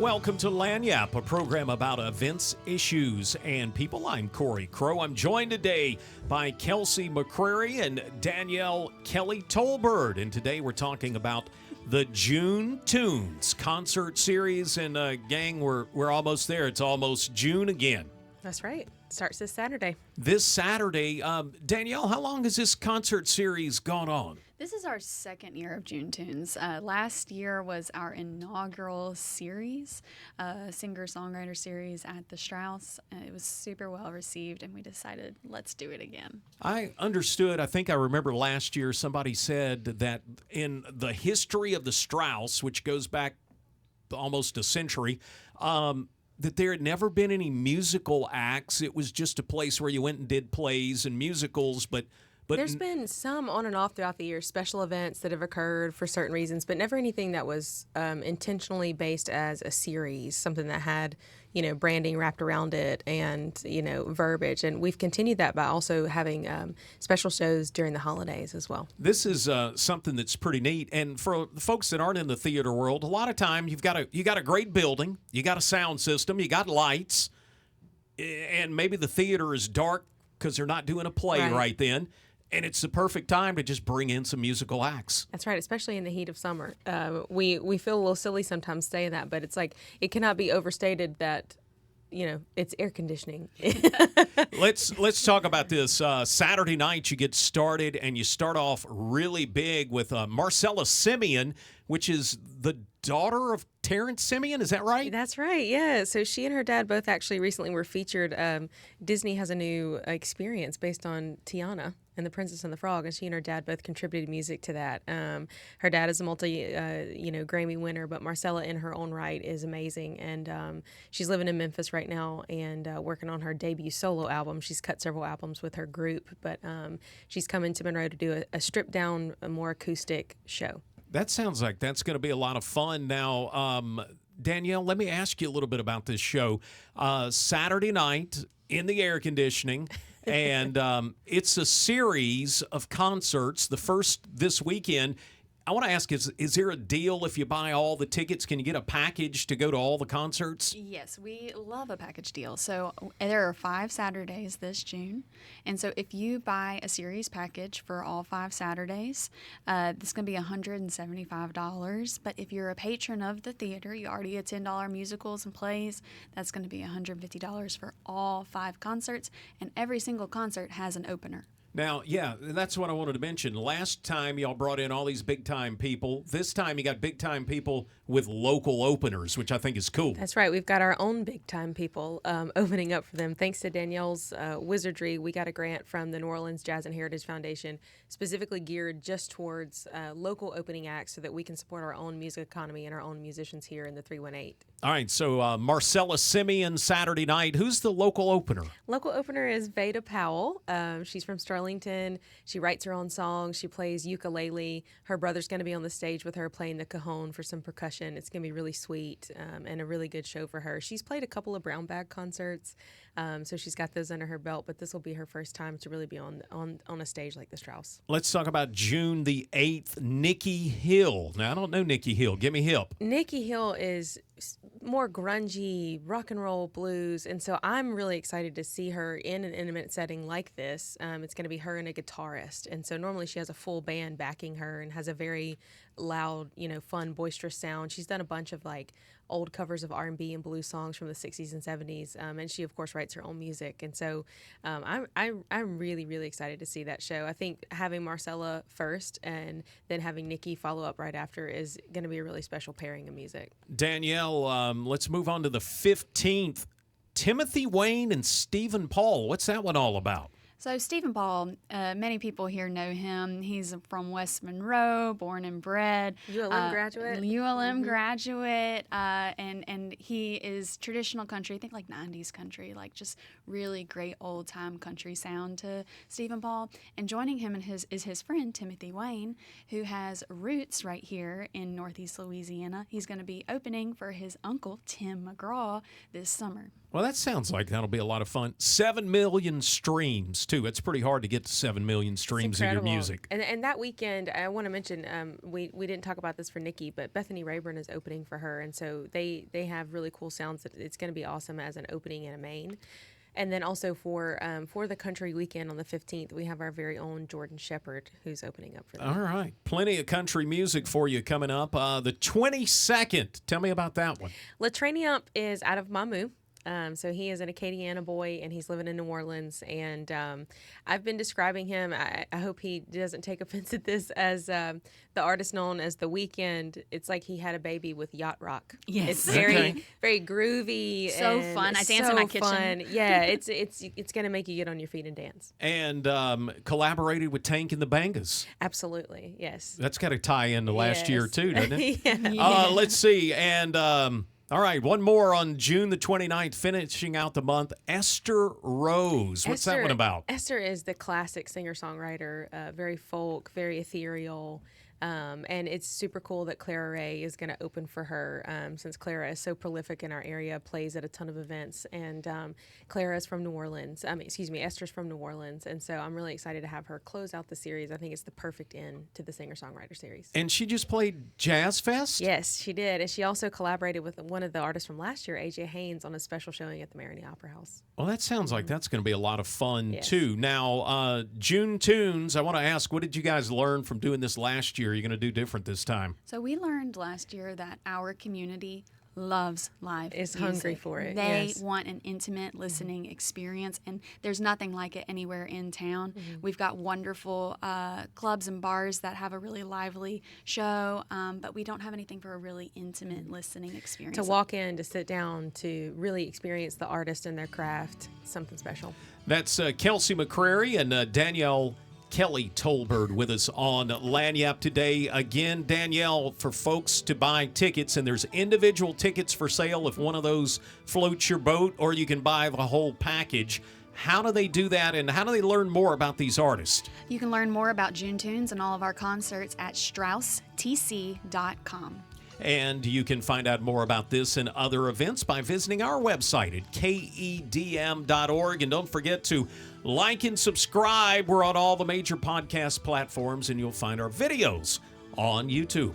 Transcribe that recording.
Welcome to Lagniappe, a program about events, issues, and people. I'm Cory Crowe. I'm joined today by Kelsi, McCrary, and Danielle, Kelly-Tollbird. And today we're talking about the June Tunes concert series. And gang, we're almost there. It's almost June again. That's right. Starts this Saturday. This Saturday. Danielle, how long has this concert series gone on? This is our second year of June Tunes. Last year was our inaugural series, singer-songwriter series at the Strauss. It was super well received, and we decided, let's do it again. I understood. I think I remember last year somebody said that in the history of the Strauss, which goes back almost a century, that there had never been any musical acts. It was just a place where you went and did plays and musicals, but there's been some on and off throughout the year, special events that have occurred for certain reasons, but never anything that was intentionally based as a series, something that had, branding wrapped around it and, verbiage. And we've continued that by also having special shows during the holidays as well. This is something that's pretty neat. And for the folks that aren't in the theater world, a lot of time you got a great building, you got a sound system, you got lights, and maybe the theater is dark because they're not doing a play right then. And it's the perfect time to just bring in some musical acts. That's right, especially in the heat of summer. We feel a little silly sometimes saying that, but it's like it cannot be overstated that, it's air conditioning. Let's talk about this. Saturday night, you get started, and you start off really big with Marcella Simeon, which is the daughter of Terrence Simeon. Is that right? That's right, yeah. So she and her dad both actually recently were featured. Disney has a new experience based on Tiana and the Princess and the Frog, and she and her dad both contributed music to that. Her dad is a Grammy winner, but Marcella in her own right is amazing, and she's living in Memphis right now and working on her debut solo album. She's cut several albums with her group, but she's coming to Monroe to do a stripped-down, more acoustic show. That sounds like that's going to be a lot of fun. Now, Danielle, let me ask you a little bit about this show. Saturday night in the air conditioning, and it's a series of concerts. The first this weekend. I want to ask, is there a deal if you buy all the tickets? Can you get a package to go to all the concerts? Yes, we love a package deal. So there are 5 Saturdays this June. And so if you buy a series package for all 5 Saturdays, it's going to be $175. But if you're a patron of the theater, you already get $10 musicals and plays, that's going to be $150 for all 5 concerts. And every single concert has an opener. Now, yeah, that's what I wanted to mention. Last time, y'all brought in all these big-time people. This time, you got big-time people with local openers, which I think is cool. That's right. We've got our own big-time people opening up for them. Thanks to Danielle's wizardry, we got a grant from the New Orleans Jazz and Heritage Foundation specifically geared just towards local opening acts so that we can support our own music economy and our own musicians here in the 318. All right, so Marcella Simeon Saturday night. Who's the local opener? Local opener is Veda Powell. She's from Sterlington. She writes her own songs. She plays ukulele. Her brother's going to be on the stage with her playing the cajon for some percussion. It's going to be really sweet and a really good show for her. She's played a couple of brown bag concerts, so she's got those under her belt, but this will be her first time to really be on a stage like the Strauss. Let's talk about June the 8th, Nikki Hill. Now, I don't know Nikki Hill. Give me hip. Nikki Hill is more grungy rock and roll blues, and so I'm really excited to see her in an intimate setting like this. It's going to be her and a guitarist, and so normally she has a full band backing her and has a very loud, fun, boisterous sound. She's done a bunch of old covers of R&B and blues songs from the 60s and 70s, and she of course writes her own music, and so I'm really, really excited to see that show. I think having Marcella first and then having Nikki follow up right after is going to be a really special pairing of music. Danielle, let's move on to the 15th. Timothy Wayne and Stephen Paul. What's that one all about? So Stephen Paul, many people here know him. He's from West Monroe, born and bred. ULM graduate. And he is traditional country, I think 90s country, just really great old-time country sound to Stephen Paul. And joining him is his friend, Timothy Wayne, who has roots right here in Northeast Louisiana. He's going to be opening for his uncle, Tim McGraw, this summer. Well, that sounds like that'll be a lot of fun. 7 million streams too. It's pretty hard to get to 7 million streams of your Incredible. music. And that weekend, I want to mention, we didn't talk about this for Nikki, but Bethany Rayburn is opening for her, and so they have really cool sounds. It's going to be awesome as an opening and a main. And then also for the country weekend on the 15th, we have our very own Jordan Shepherd who's opening up for them. All right. Plenty of country music for you coming up. The 22nd. Tell me about that one. Lagniappe is out of Mamou. So he is an Acadiana boy, and he's living in New Orleans. And I've been describing him, I hope he doesn't take offense at this, as the artist known as The Weeknd. It's like he had a baby with yacht rock. Yes. It's very, very groovy. So and fun. I dance in my kitchen. Fun. Yeah, it's going to make you get on your feet and dance. And collaborated with Tank and the Bangas. Absolutely, yes. That's got to tie into last year, Yes. too, doesn't it? Yeah. Let's see. And all right, one more on June the 29th, finishing out the month. Esther Rose. What's that one about? Esther is the classic singer-songwriter, very folk, very ethereal. And it's super cool that Clara Ray is going to open for her, since Clara is so prolific in our area, plays at a ton of events. And Clara is from New Orleans. Esther's from New Orleans. And so I'm really excited to have her close out the series. I think it's the perfect end to the singer-songwriter series. And she just played Jazz Fest? Yes, she did. And she also collaborated with one of the artists from last year, AJ Haynes, on a special showing at the Marigny Opera House. Well, that sounds like that's going to be a lot of fun, Yes. too. Now, June Tunes, I want to ask, what did you guys learn from doing this last year? Are you going to do different this time? So we learned last year that our community loves live Is music. hungry for it, They yes. want an intimate listening experience, and there's nothing like it anywhere in town. We've got wonderful clubs and bars that have a really lively show, but we don't have anything for a really intimate listening experience. To walk in, to sit down, to really experience the artist and their craft, something special. That's Kelsi McCrary and Danielle Kelly-Tollbird with us on Lagniappe today. Again, Danielle, for folks to buy tickets, and there's individual tickets for sale if one of those floats your boat, or you can buy the whole package. How do they do that, and how do they learn more about these artists? You can learn more about June Tunes and all of our concerts at StraussTC.com. And you can find out more about this and other events by visiting our website at KEDM.org. And don't forget to like and subscribe. We're on all the major podcast platforms, and you'll find our videos on YouTube.